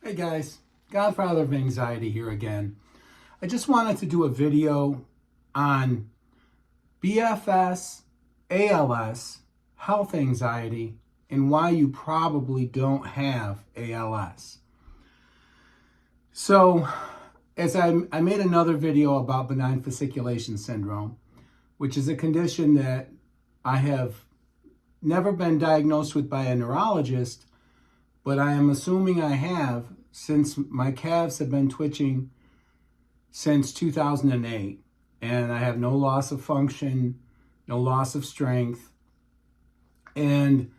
Hey guys, Godfather of Anxiety here again. I just wanted to do a video on BFS, ALS, health anxiety, and why you probably don't have ALS. So, as I made another video about benign fasciculation syndrome, which is a condition that I have never been diagnosed with by a neurologist, but I am assuming I have since my calves have been twitching since 2008. And I have no loss of function, no loss of strength. And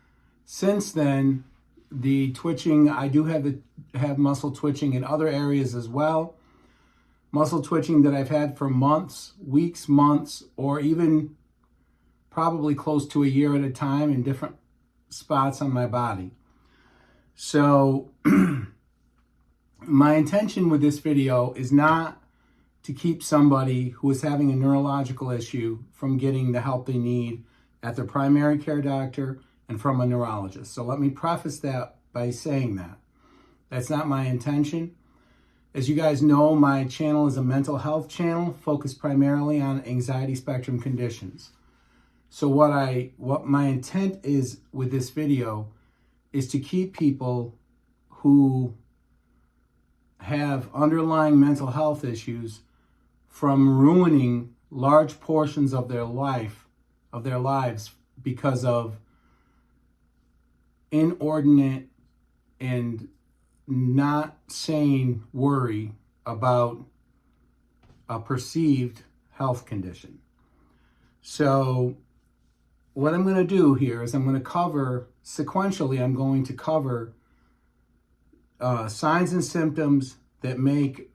since then, the twitching, I do have muscle twitching in other areas as well. Muscle twitching that I've had for months, weeks, months, or even probably close to a year at a time in different spots on my body. So my intention with this video is not to keep somebody who is having a neurological issue from getting the help they need at their primary care doctor and from a neurologist. So let me preface that by saying that. That's not my intention. As you guys know, my channel is a mental health channel focused primarily on anxiety spectrum conditions. So what my intent is with this video is to keep people who have underlying mental health issues from ruining large portions of their lives because of inordinate and not sane worry about a perceived health condition. So what I'm going to do here is I'm going to cover, sequentially, I'm going to cover signs and symptoms that make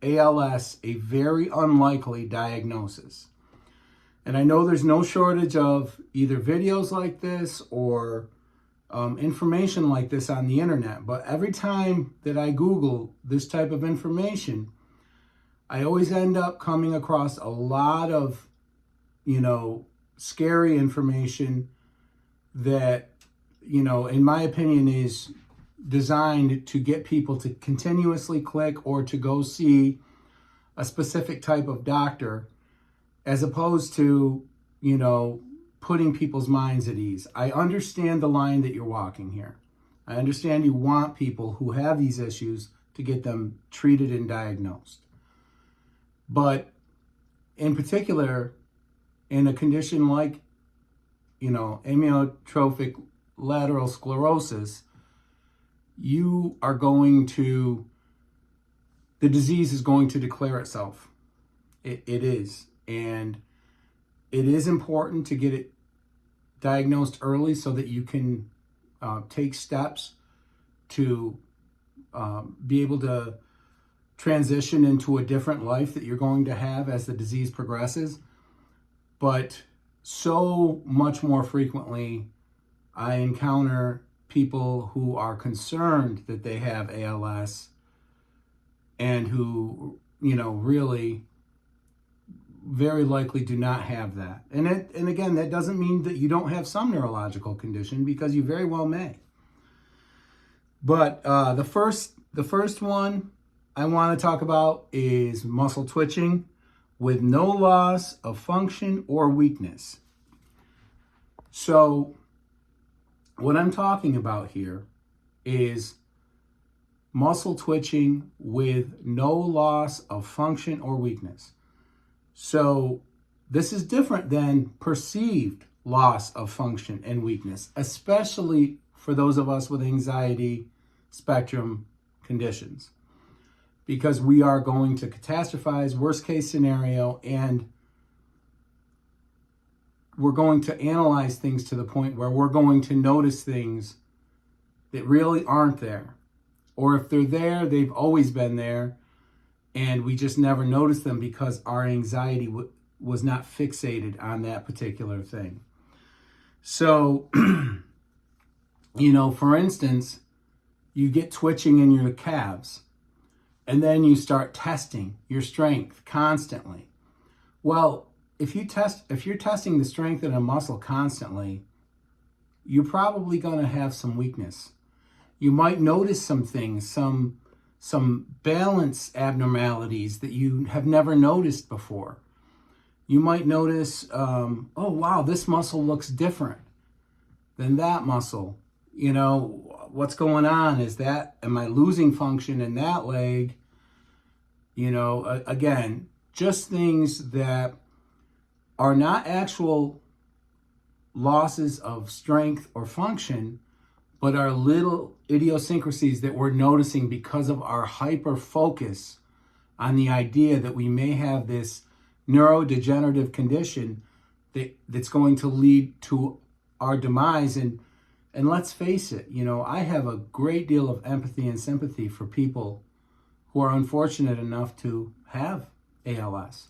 ALS a very unlikely diagnosis. And I know there's no shortage of either videos like this or information like this on the internet, but every time that I Google this type of information, I always end up coming across a lot of, scary information that, in my opinion, is designed to get people to continuously click or to go see a specific type of doctor, as opposed to, putting people's minds at ease. I understand the line that you're walking here. I understand you want people who have these issues to get them treated and diagnosed. But in particular, in a condition like, amyotrophic lateral sclerosis, the disease is going to declare itself. It is. And it is important to get it diagnosed early so that you can take steps to be able to transition into a different life that you're going to have as the disease progresses. But so much more frequently, I encounter people who are concerned that they have ALS and who, really very likely do not have that. And again, that doesn't mean that you don't have some neurological condition, because you very well may. But the first one I want to talk about is muscle twitching with no loss of function or weakness. So what I'm talking about here is muscle twitching with no loss of function or weakness. So this is different than perceived loss of function and weakness, especially for those of us with anxiety spectrum conditions, because we are going to catastrophize, worst case scenario, and we're going to analyze things to the point where we're going to notice things that really aren't there. Or if they're there, they've always been there, and we just never noticed them because our anxiety was not fixated on that particular thing. So, for instance, you get twitching in your calves, and then you start testing your strength constantly. Well, if you're testing the strength in a muscle constantly, you're probably going to have some weakness. You might notice some things, some some balance abnormalities that you have never noticed before. You might notice, oh wow, this muscle looks different than that muscle. You know, what's going on? Am I losing function in that leg? You know, again, just things that are not actual losses of strength or function, but are little idiosyncrasies that we're noticing because of our hyper focus on the idea that we may have this neurodegenerative condition that's going to lead to our demise. And let's face it, you know, I have a great deal of empathy and sympathy for people who are unfortunate enough to have ALS.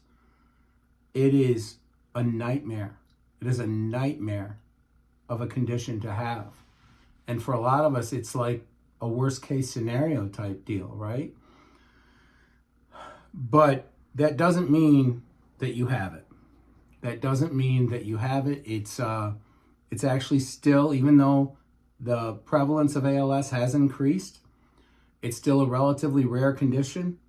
It is a nightmare. It is a nightmare of a condition to have. And for a lot of us, it's like a worst case scenario type deal, right? But that doesn't mean that you have it. That doesn't mean that you have it. It's actually still, even though the prevalence of ALS has increased, it's still a relatively rare condition,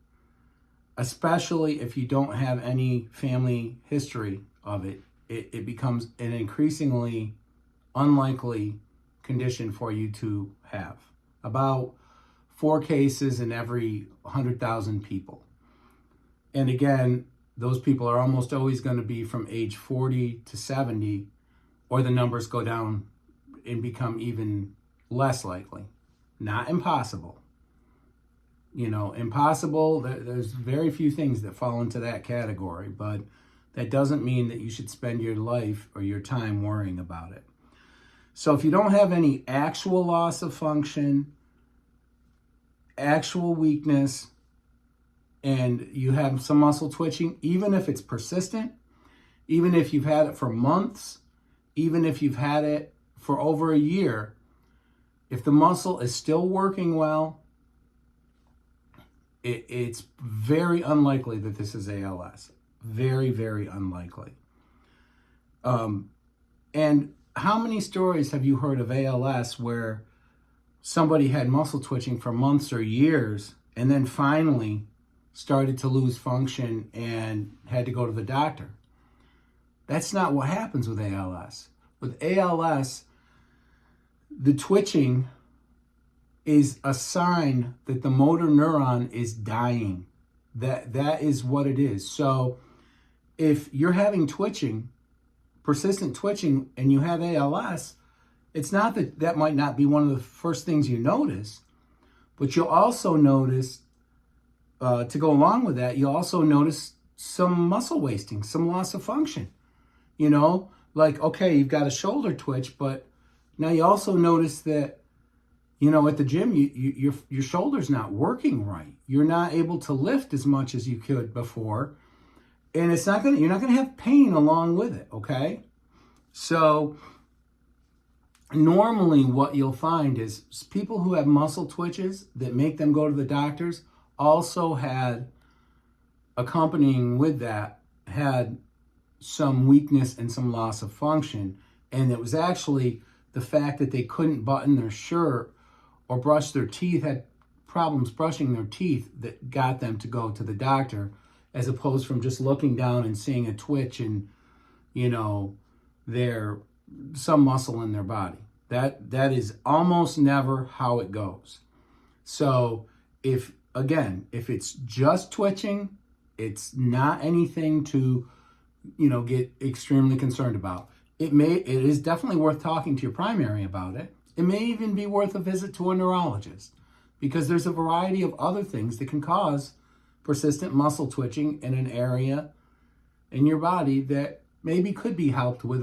especially if you don't have any family history of it. It becomes an increasingly unlikely condition for you to have. About 4 cases in every 100,000 people. And again, those people are almost always going to be from age 40 to 70, or the numbers go down and become even less likely. Not impossible. You know, impossible, there's very few things that fall into that category, but that doesn't mean that you should spend your life or your time worrying about it. So if you don't have any actual loss of function, actual weakness, and you have some muscle twitching, even if it's persistent, even if you've had it for months, even if you've had it for over a year, if the muscle is still working well, it's very unlikely that this is ALS. Very, very unlikely. And how many stories have you heard of ALS where somebody had muscle twitching for months or years and then finally started to lose function and had to go to the doctor? That's not what happens with ALS. With ALS, the twitching is a sign that the motor neuron is dying. That is what it is. So if you're having twitching, persistent twitching, and you have ALS, it's not that might not be one of the first things you notice, but you'll also notice, to go along with that, you'll also notice some muscle wasting, some loss of function. You know, like, okay, you've got a shoulder twitch, but now you also notice that, you know, at the gym, your shoulder's not working right. You're not able to lift as much as you could before. And you're not gonna have pain along with it, okay? So normally what you'll find is people who have muscle twitches that make them go to the doctors also had, accompanying with that, had some weakness and some loss of function. And it was actually the fact that they couldn't button their shirt or brush their teeth, had problems brushing their teeth, that got them to go to the doctor, as opposed from just looking down and seeing a twitch and, you know, some muscle in their body. That is almost never how it goes. So if it's just twitching, it's not anything to, you know, get extremely concerned about. It is definitely worth talking to your primary about it. It may even be worth a visit to a neurologist, because there's a variety of other things that can cause persistent muscle twitching in an area in your body that maybe could be helped with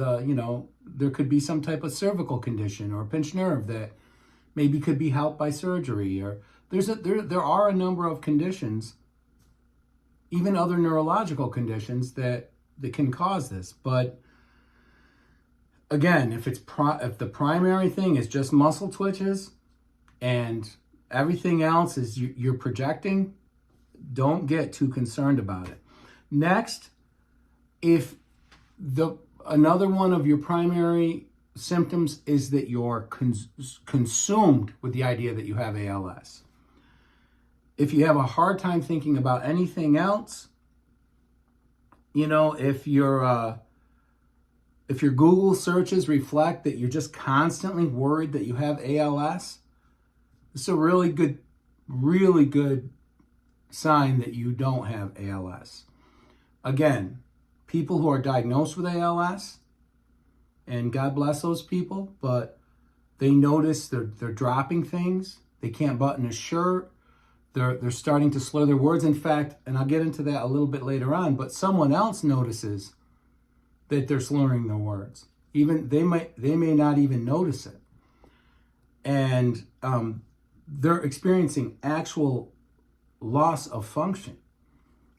there could be some type of cervical condition or a pinched nerve that maybe could be helped by surgery, or there are a number of conditions, even other neurological conditions that can cause this. But again, if the primary thing is just muscle twitches and everything else is you're projecting, don't get too concerned about it. Next, if another one of your primary symptoms is that you're consumed with the idea that you have ALS, if you have a hard time thinking about anything else, if your Google searches reflect that you're just constantly worried that you have ALS, it's a really good sign that you don't have ALS. Again, people who are diagnosed with ALS, and God bless those people, but they notice they're dropping things. They can't button a shirt. They're starting to slur their words. In fact, and I'll get into that a little bit later on, but someone else notices that they're slurring their words. Even they may not even notice it. And they're experiencing actual loss of function.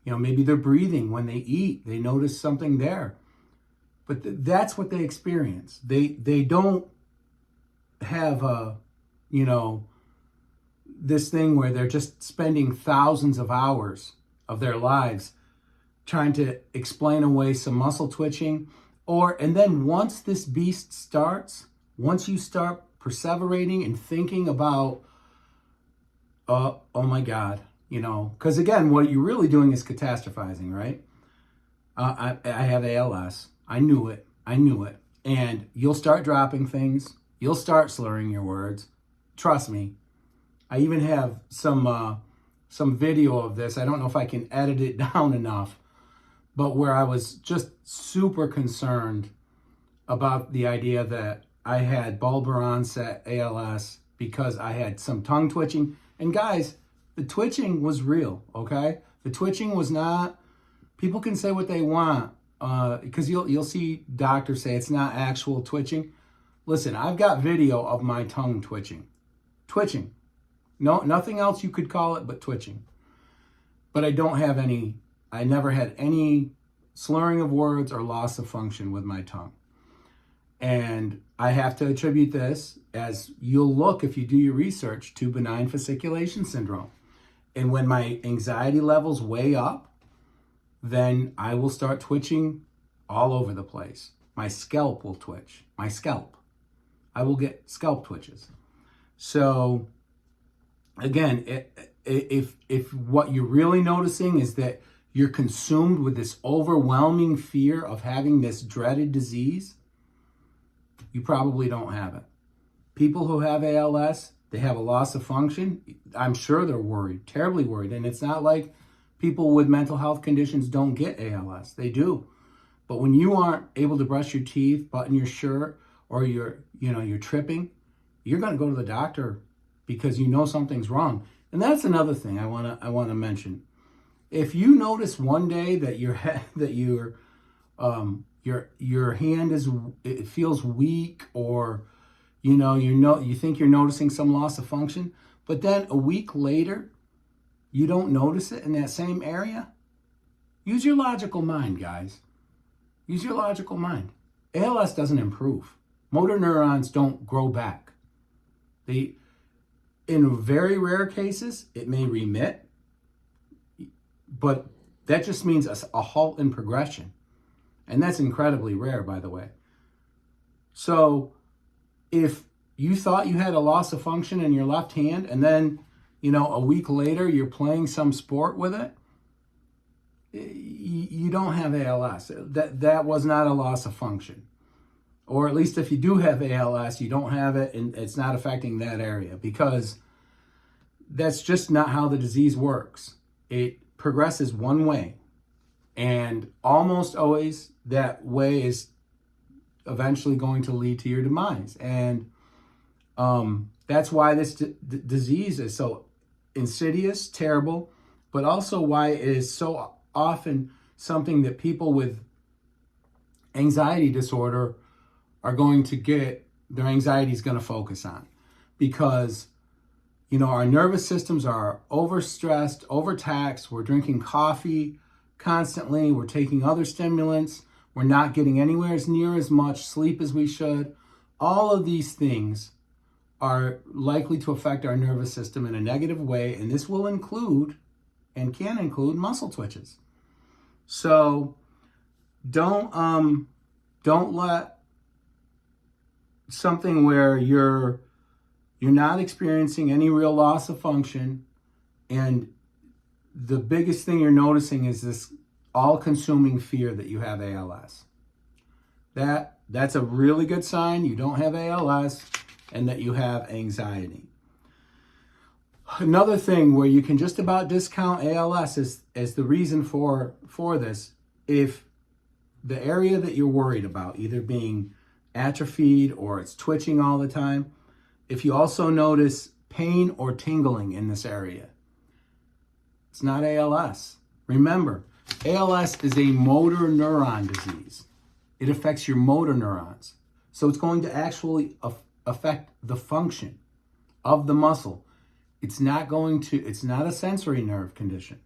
Maybe they're breathing when they eat. They notice something there. But that's what they experience. They don't have this thing where they're just spending thousands of hours of their lives trying to explain away some muscle twitching. And then once this beast starts, once you start perseverating and thinking about, oh my God, because again, what you're really doing is catastrophizing, right? I have ALS. I knew it. And you'll start dropping things. You'll start slurring your words. Trust me. I even have some video of this. I don't know if I can edit it down enough, but where I was just super concerned about the idea that I had bulbar onset ALS because I had some tongue twitching. And guys, the twitching was real, okay? The twitching was not, people can say what they want, because you'll see doctors say it's not actual twitching. Listen, I've got video of my tongue twitching. No, nothing else you could call it but twitching. But I never had any slurring of words or loss of function with my tongue. And I have to attribute this, as you'll look if you do your research, to benign fasciculation syndrome. And when my anxiety levels way up, then I will start twitching all over the place. My scalp will twitch. I will get scalp twitches. So again, if what you're really noticing is that you're consumed with this overwhelming fear of having this dreaded disease, you probably don't have it. People who have ALS, they have a loss of function. I'm sure they're worried, terribly worried. And it's not like people with mental health conditions don't get ALS. They do. But when you aren't able to brush your teeth, button your shirt, or you're tripping, you're going to go to the doctor because you know something's wrong. And that's another thing I want to mention. If you notice one day that your hand it feels weak, or you think you're noticing some loss of function, but then a week later you don't notice it in that same area, use your logical mind, guys. Use your logical mind. ALS doesn't improve. Motor neurons don't grow back. In very rare cases, it may remit, but that just means a halt in progression. And that's incredibly rare, by the way. So if you thought you had a loss of function in your left hand, and then, a week later you're playing some sport with it, you don't have ALS. That was not a loss of function. Or at least if you do have ALS, you don't have it and it's not affecting that area, because that's just not how the disease works. It progresses one way, and almost always that way is eventually going to lead to your demise. And that's why this disease is so insidious, terrible, but also why it is so often something that people with anxiety disorder are going to get, their anxiety is going to focus on, because our nervous systems are overstressed, overtaxed. We're drinking coffee constantly. We're taking other stimulants. We're not getting anywhere near as much sleep as we should. All of these things are likely to affect our nervous system in a negative way, and this will include and can include muscle twitches. So don't let something where you're not experiencing any real loss of function And the biggest thing you're noticing is this all-consuming fear that you have ALS. That's a really good sign you don't have ALS and that you have anxiety. Another thing where you can just about discount ALS as the reason for this, if the area that you're worried about either being atrophied or it's twitching all the time, if you also notice pain or tingling in this area, it's not ALS. Remember, ALS is a motor neuron disease. It affects your motor neurons. So it's going to actually affect the function of the muscle. It's not a sensory nerve condition.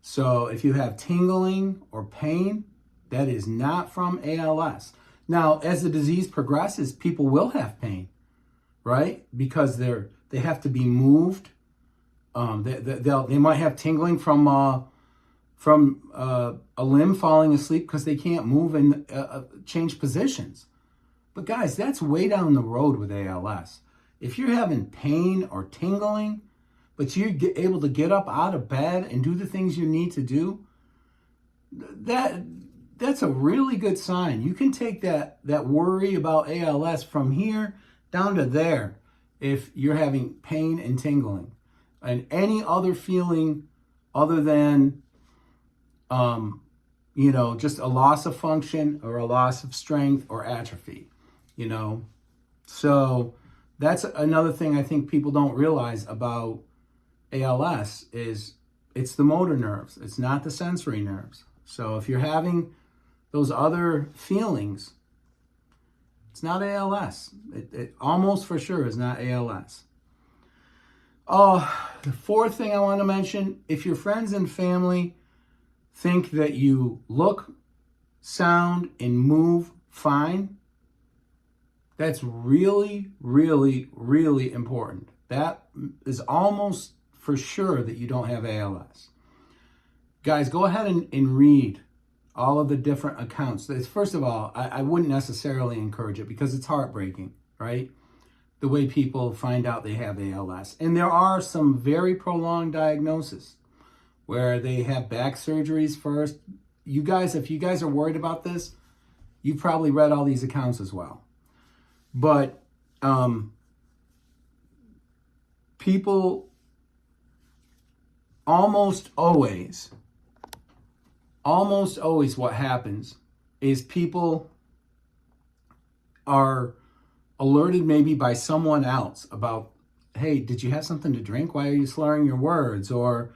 So if you have tingling or pain, that is not from ALS. Now, as the disease progresses, people will have pain, right? Because they have to be moved. They might have tingling from a limb falling asleep because they can't move and change positions. But guys, that's way down the road with ALS. If you're having pain or tingling, but you're able to get up out of bed and do the things you need to do, that's a really good sign. You can take that worry about ALS from here down to there if you're having pain and tingling. And any other feeling other than, just a loss of function or a loss of strength or atrophy, So that's another thing I think people don't realize about ALS is it's the motor nerves. It's not the sensory nerves. So if you're having those other feelings, it's not ALS. It almost for sure is not ALS. The fourth thing I want to mention, if your friends and family think that you look, sound, and move fine, that's really, really, really important. That is almost for sure that you don't have ALS. Guys, go ahead and read all of the different accounts. First of all, I wouldn't necessarily encourage it because it's heartbreaking, right? The way people find out they have ALS. And there are some very prolonged diagnoses where they have back surgeries first. You guys, if you guys are worried about this, you probably read all these accounts as well. But people almost always what happens is people are alerted maybe by someone else about, hey, did you have something to drink? Why are you slurring your words? Or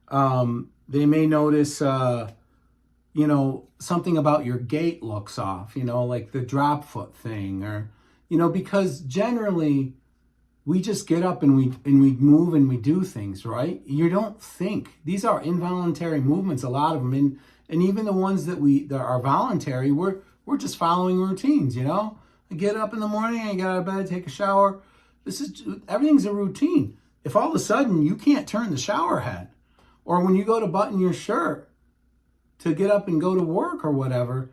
they may notice, something about your gait looks off, like the drop foot thing, or, because generally we just get up and we move and we do things, right? You don't think. These are involuntary movements, a lot of them. And even the ones that are voluntary, we're just following routines, I get up in the morning, I get out of bed, take a shower. Everything's a routine. If all of a sudden you can't turn the shower head, or when you go to button your shirt to get up and go to work or whatever,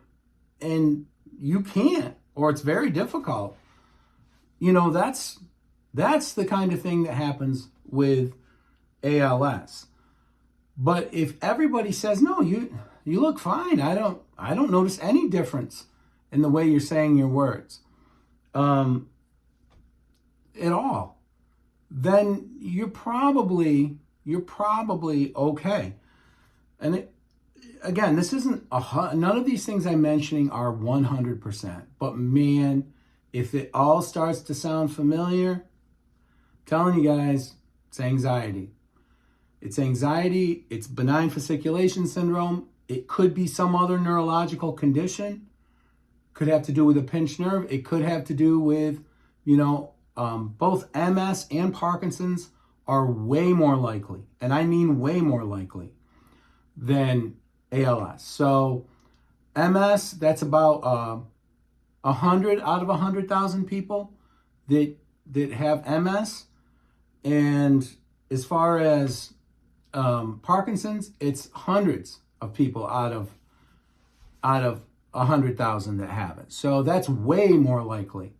and you can't, or it's very difficult, that's the kind of thing that happens with ALS. But if everybody says, no, you look fine, I don't notice any difference in the way you're saying your words at all, then you're probably okay. And again, this isn't none of these things I'm mentioning are 100%. But man, if it all starts to sound familiar, I'm telling you guys, it's anxiety. It's anxiety. It's benign fasciculation syndrome. It could be some other neurological condition. Could have to do with a pinched nerve. It could have to do with, both MS and Parkinson's are way more likely, and I mean way more likely, than ALS. So MS, that's about 100 out of 100,000 people that have MS. And as far as Parkinson's, it's hundreds of people out of 100,000 that have it. So that's way more likely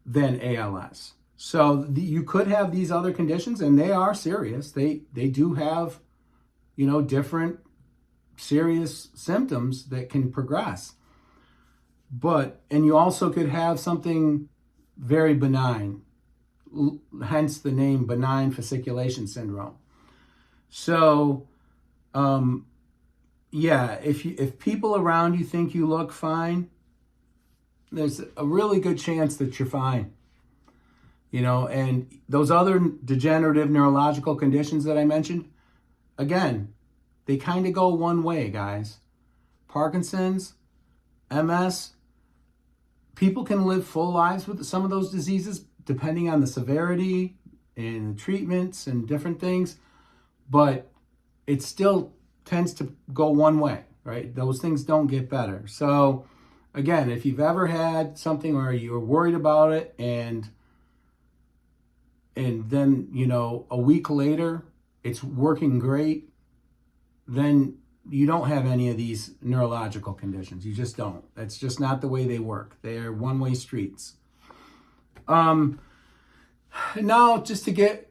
than ALS. So you could have these other conditions, and they are serious. They do have, different serious symptoms that can progress. And you also could have something very benign, hence the name benign fasciculation syndrome. So, if people around you think you look fine, there's a really good chance that you're fine. And those other degenerative neurological conditions that I mentioned, again, they kind of go one way, guys. Parkinson's, MS, people can live full lives with some of those diseases depending on the severity and the treatments and different things, but it still tends to go one way, right? Those things don't get better. So again, if you've ever had something where you're worried about it and then, a week later it's working great, then you don't have any of these neurological conditions. You just don't. That's just not the way they work. They are one-way streets. Now, just to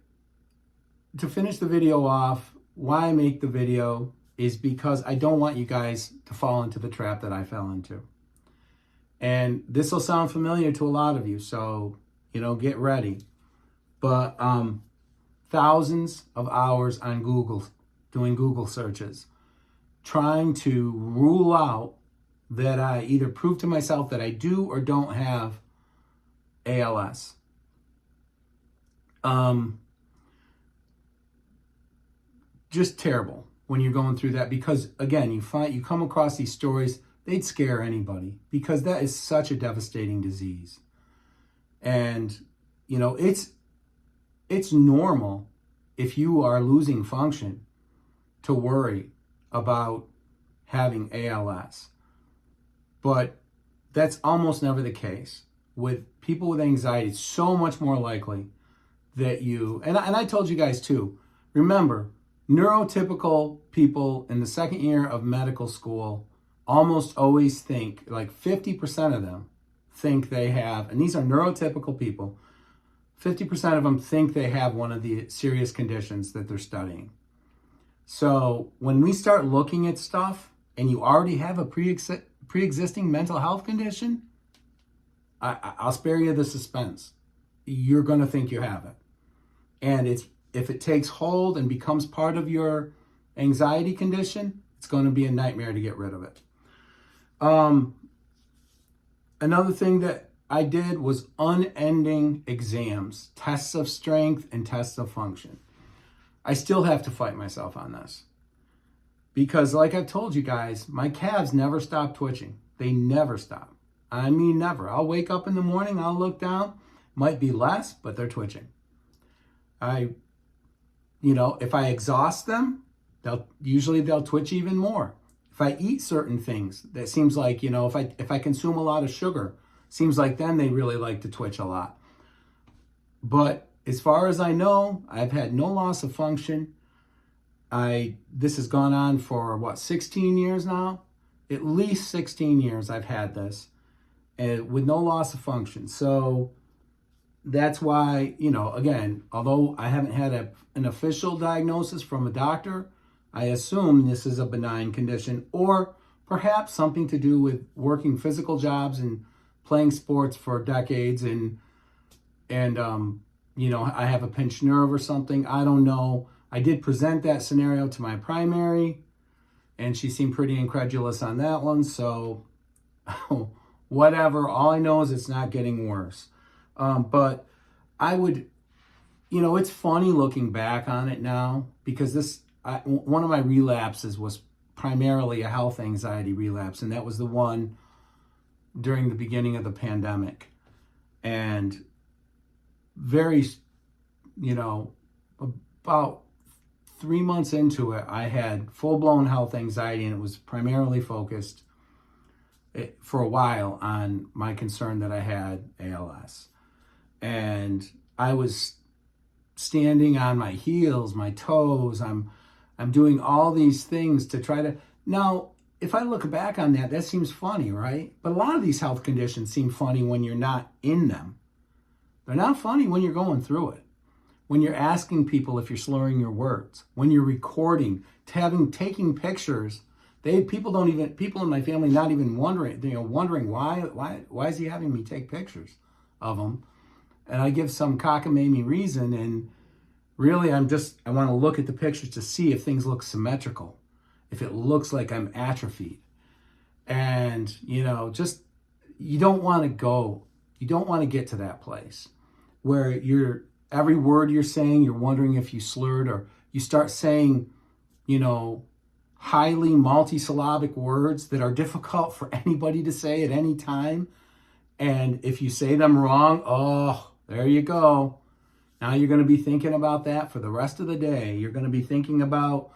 finish the video off, why I make the video is because I don't want you guys to fall into the trap that I fell into. And this will sound familiar to a lot of you, so, get ready. But thousands of hours on Google, doing Google searches, trying to rule out that I either prove to myself that I do or don't have ALS. Just terrible when you're going through that, because again, you come across these stories, they'd scare anybody because that is such a devastating disease. And, it's normal if you are losing function to worry about having ALS. But that's almost never the case. With people with anxiety, it's so much more likely that and I told you guys too, remember, neurotypical people in the second year of medical school almost always think, like 50% of them think they have, and these are neurotypical people, 50% of them think they have one of the serious conditions that they're studying. So when we start looking at stuff and you already have a pre-existing mental health condition, I'll spare you the suspense. You're going to think you have it. And if it takes hold and becomes part of your anxiety condition, it's going to be a nightmare to get rid of it. Another thing that I did was unending exams, tests of strength and tests of function. I still have to fight myself on this because, like I've told you guys, my calves never stop twitching. They never stop. I mean, never. I'll wake up in the morning, I'll look down, might be less, but they're twitching. If I exhaust them, they'll twitch even more. If I eat certain things, that seems like, if I consume a lot of sugar, seems like then they really like to twitch a lot. But as far as I know, I've had no loss of function. This has gone on for 16 years now? At least 16 years I've had this, and with no loss of function. So that's why, again, although I haven't had an official diagnosis from a doctor, I assume this is a benign condition, or perhaps something to do with working physical jobs and playing sports for decades, and I have a pinched nerve or something. I don't know. I did present that scenario to my primary, and she seemed pretty incredulous on that one. So whatever. All I know is it's not getting worse. But I would, it's funny looking back on it now, because one of my relapses was primarily a health anxiety relapse, and that was the one during the beginning of the pandemic. And about 3 months into it, I had full-blown health anxiety, and it was primarily focused for a while on my concern that I had ALS. And I was standing on my heels, my toes. I'm doing all these things to try to... Now, if I look back on that seems funny, right? But a lot of these health conditions seem funny when you're not in them. They're not funny when you're going through it. When you're asking people if you're slurring your words, when you're recording, taking pictures. People in my family not even wondering why is he having me take pictures of them? And I give some cockamamie reason, and really I want to look at the pictures to see if things look symmetrical, if it looks like I'm atrophied. And, you don't want to get to that place where every word you're saying, you're wondering if you slurred, or you start saying, highly multisyllabic words that are difficult for anybody to say at any time. And if you say them wrong, oh, there you go. Now you're going to be thinking about that for the rest of the day. You're going to be thinking about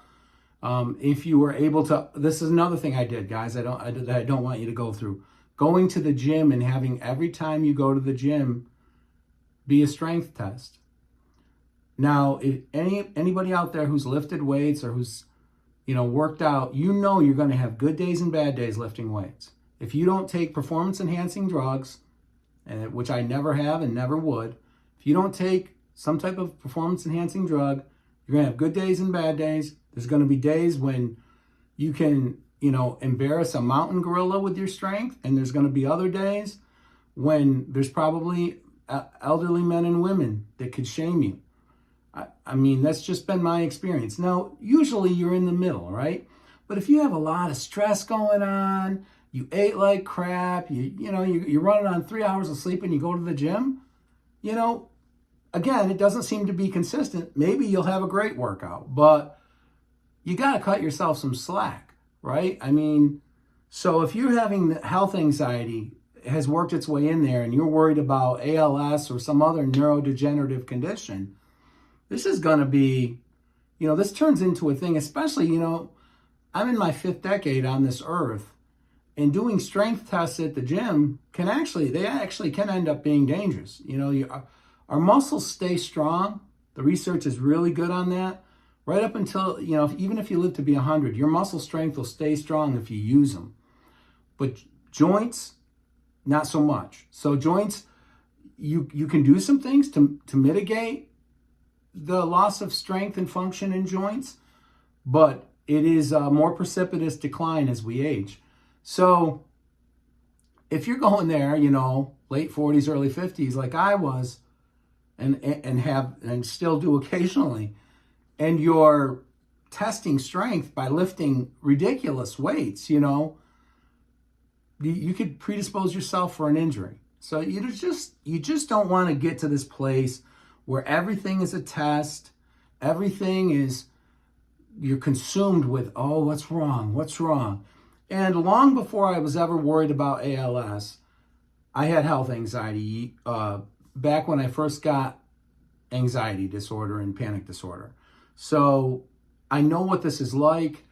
if you were able to. This is another thing I did, guys. I don't want you to go through. Going to the gym and having every time you go to the gym be a strength test. Now, if anybody out there who's lifted weights or who's worked out, you're going to have good days and bad days lifting weights. If you don't take performance-enhancing drugs, which I never have and never would, if you don't take some type of performance-enhancing drug, you're going to have good days and bad days. There's going to be days when you can, embarrass a mountain gorilla with your strength, and there's going to be other days when there's probably elderly men and women that could shame you. I mean, that's just been my experience. Now, usually you're in the middle, right? But if you have a lot of stress going on, you ate like crap, you're running on 3 hours of sleep and you go to the gym, again, it doesn't seem to be consistent. Maybe you'll have a great workout, but you got to cut yourself some slack, right? I mean, so if you're having health anxiety has worked its way in there and you're worried about ALS or some other neurodegenerative condition, this is going to be, this turns into a thing, especially, I'm in my 5th decade on this earth, and doing strength tests at the gym can actually end up being dangerous. Our muscles stay strong. The research is really good on that. Right up until, even if you live to be 100, your muscle strength will stay strong if you use them. But joints, not so much. So joints, you can do some things to mitigate the loss of strength and function in joints, but it is a more precipitous decline as we age. So if you're going there, late 40s, early 50s, like I was, and still do occasionally, and you're testing strength by lifting ridiculous weights, you could predispose yourself for an injury. So you just don't want to get to this place where everything is a test, you're consumed with, oh, what's wrong? And long before I was ever worried about ALS, I had health anxiety back when I first got anxiety disorder and panic disorder. So I know what this is like.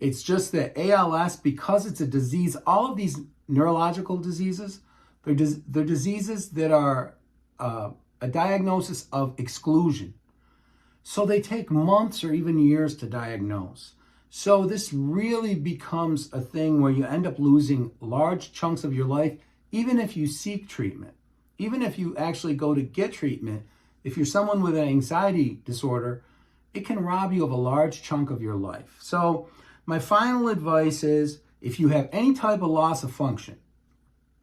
It's just that ALS, because it's a disease, all of these neurological diseases, they're diseases that are a diagnosis of exclusion. So they take months or even years to diagnose. So this really becomes a thing where you end up losing large chunks of your life, even if you seek treatment, even if you actually go to get treatment. If you're someone with an anxiety disorder, it can rob you of a large chunk of your life. So my final advice is, if you have any type of loss of function,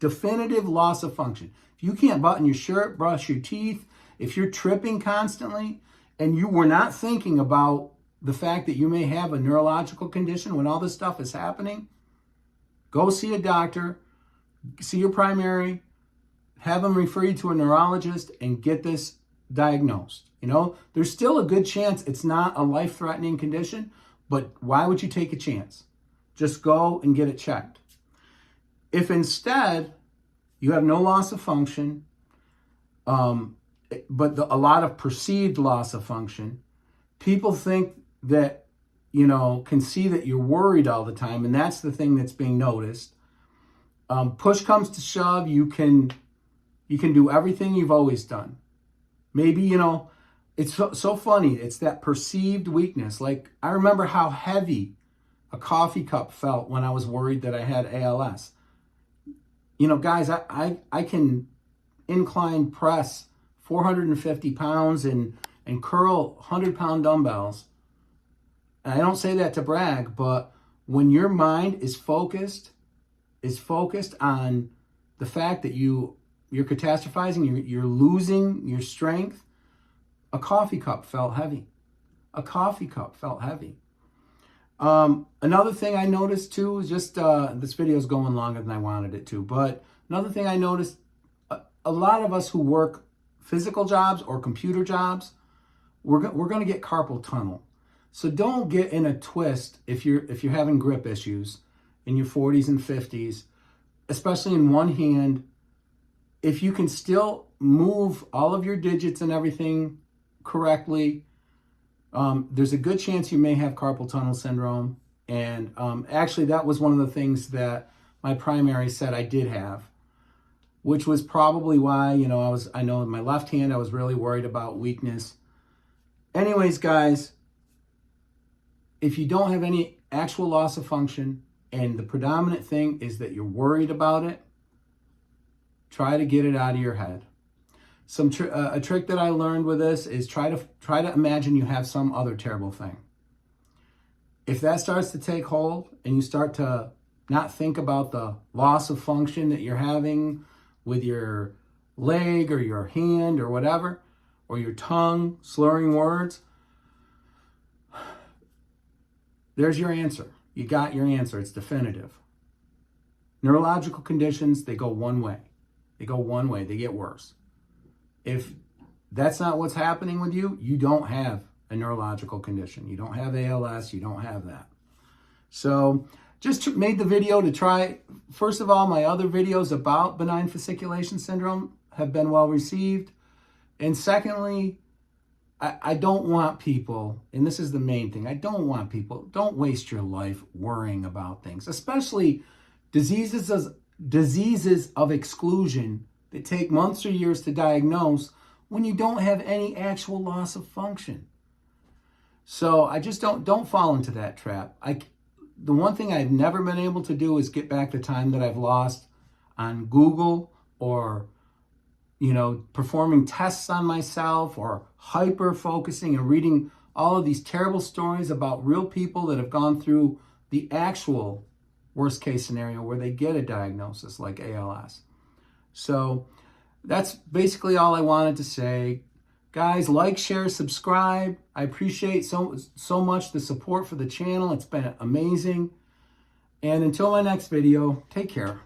definitive loss of function, if you can't button your shirt, brush your teeth, if you're tripping constantly, and you were not thinking about the fact that you may have a neurological condition when all this stuff is happening, go see a doctor, see your primary, have them refer you to a neurologist and get this diagnosed. There's still a good chance it's not a life-threatening condition, but why would you take a chance? Just go and get it checked. If instead you have no loss of function, but a lot of perceived loss of function, people think that, can see that you're worried all the time, and that's the thing that's being noticed. Push comes to shove, you can do everything you've always done. Maybe, it's so funny. It's that perceived weakness. Like, I remember how heavy a coffee cup felt when I was worried that I had ALS. Guys, I can incline press 450 pounds and curl 100-pound dumbbells. And I don't say that to brag, but when your mind is focused on the fact that you're catastrophizing, you're losing your strength, a coffee cup felt heavy. A coffee cup felt heavy. Another thing I noticed too is just, this video is going longer than I wanted it to, but another thing I noticed, a lot of us who work physical jobs or computer jobs, we're going to get carpal tunnel. So don't get in a twist if you're having grip issues in your 40s and 50s, especially in one hand. If you can still move all of your digits and everything correctly, there's a good chance you may have carpal tunnel syndrome. And actually, that was one of the things that my primary said I did have, which was probably why, I know in my left hand, I was really worried about weakness. Anyways, guys, if you don't have any actual loss of function and the predominant thing is that you're worried about it, try to get it out of your head. A trick that I learned with this is try to imagine you have some other terrible thing. If that starts to take hold and you start to not think about the loss of function that you're having with your leg or your hand or whatever, or your tongue slurring words, there's your answer. You got your answer. It's definitive. Neurological conditions, they go one way. They go one way. They get worse. If that's not what's happening with you, you don't have a neurological condition. You don't have ALS. You don't have that. So just made the video to try. First of all, my other videos about benign fasciculation syndrome have been well received. And secondly, I don't want people, and this is the main thing, don't waste your life worrying about things, especially diseases of exclusion that take months or years to diagnose when you don't have any actual loss of function. So I just don't fall into that trap. The one thing I've never been able to do is get back the time that I've lost on Google or performing tests on myself or hyper focusing and reading all of these terrible stories about real people that have gone through the actual worst case scenario where they get a diagnosis like ALS. So that's basically all I wanted to say. Guys, like, share, subscribe. I appreciate so much the support for the channel. It's been amazing. And until my next video, take care.